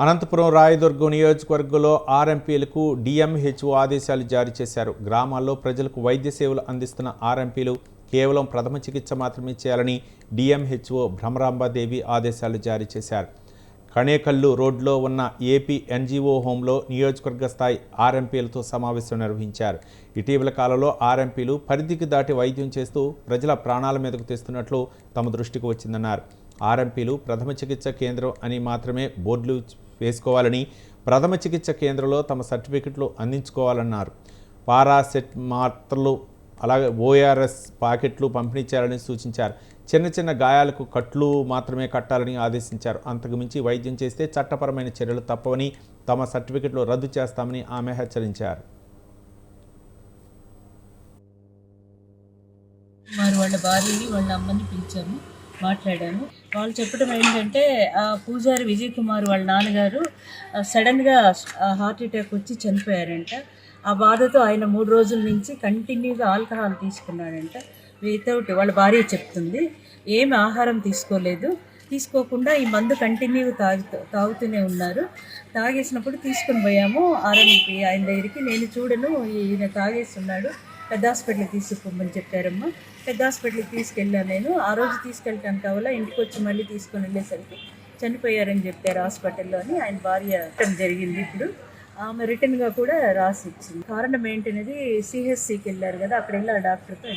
అనంతపురం రాయదుర్గం నియోజకవర్గంలో ఆర్ఎంపీలకు డిఎంహెచ్ఓ ఆదేశాలు జారీ చేశారు. గ్రామాల్లో ప్రజలకు వైద్య సేవలు అందిస్తున్న ఆర్ఎంపీలు కేవలం ప్రథమ చికిత్స మాత్రమే చేయాలని డిఎంహెచ్ఓ భ్రమరాంబాదేవి ఆదేశాలు జారీ చేశారు. కణేకల్లు రోడ్లో ఉన్న ఏపీ ఎన్జీఓ హోంలో నియోజకవర్గ స్థాయి ఆర్ఎంపీలతో సమావేశం నిర్వహించారు. ఇటీవల కాలంలో ఆర్ఎంపీలు పరిధికి దాటి వైద్యం చేస్తూ ప్రజల ప్రాణాల మీదకు తెస్తున్నట్లు తమ దృష్టికి వచ్చిందన్నారు. ఆర్ఎంపీలు ప్రథమ చికిత్స కేంద్రం అని మాత్రమే బోర్డులు వేసుకోవాలని, ప్రథమ చికిత్స కేంద్రంలో తమ సర్టిఫికెట్లు అందించుకోవాలన్నారు. పారాసెట్ మాత్రలు అలాగే ఓఆర్ఎస్ ప్యాకెట్లు పంపిణీ చేయాలని సూచించారు. చిన్న చిన్న గాయాలకు కట్లు మాత్రమే కట్టాలని ఆదేశించారు. అంతకుమించి వైద్యం చేస్తే చట్టపరమైన చర్యలు తప్పవని, తమ సర్టిఫికెట్లు రద్దు చేస్తామని ఆమె హెచ్చరించారు. వాళ్ళ భార్యని వాళ్ళ అమ్మని పిలిచాము, మాట్లాడాము. వాళ్ళు చెప్పడం ఏంటంటే పూజారి విజయ్ కుమార్ వాళ్ళ నాన్నగారు సడన్గా హార్ట్ అటాక్ వచ్చి చనిపోయారంట. ఆ బాధతో ఆయన 3 రోజుల నుంచి కంటిన్యూగా ఆల్కహాల్ తీసుకున్నాడంట. వితౌట్ వాళ్ళ భార్య చెప్తుంది, ఏమి ఆహారం తీసుకోకుండా ఈ మందు కంటిన్యూగా తాగుతూనే ఉన్నారు. తాగేసినప్పుడు తీసుకొని పోయాము ఆర్ఎంపీ ఆయన దగ్గరికి. నేను చూడను, ఈయన తాగేస్తున్నాడు, పెద్ద హాస్పిటల్కి తీసుకుపోమని చెప్పారమ్మా. పెద్ద హాస్పిటల్కి తీసుకెళ్ళాను నేను. ఆ రోజు తీసుకెళ్ళటాను కావాలా, ఇంటికి వచ్చి మళ్ళీ తీసుకొని వెళ్ళేసరికి చనిపోయారని చెప్పారు హాస్పిటల్లో అని ఆయన భార్య జరిగింది. ఇప్పుడు ఆమె రిటర్న్గా కూడా రాసి ఇచ్చింది. కారణం ఏంటనేది సిహెచ్సికి వెళ్ళారు కదా, అక్కడ వెళ్ళి ఆ డాక్టర్తో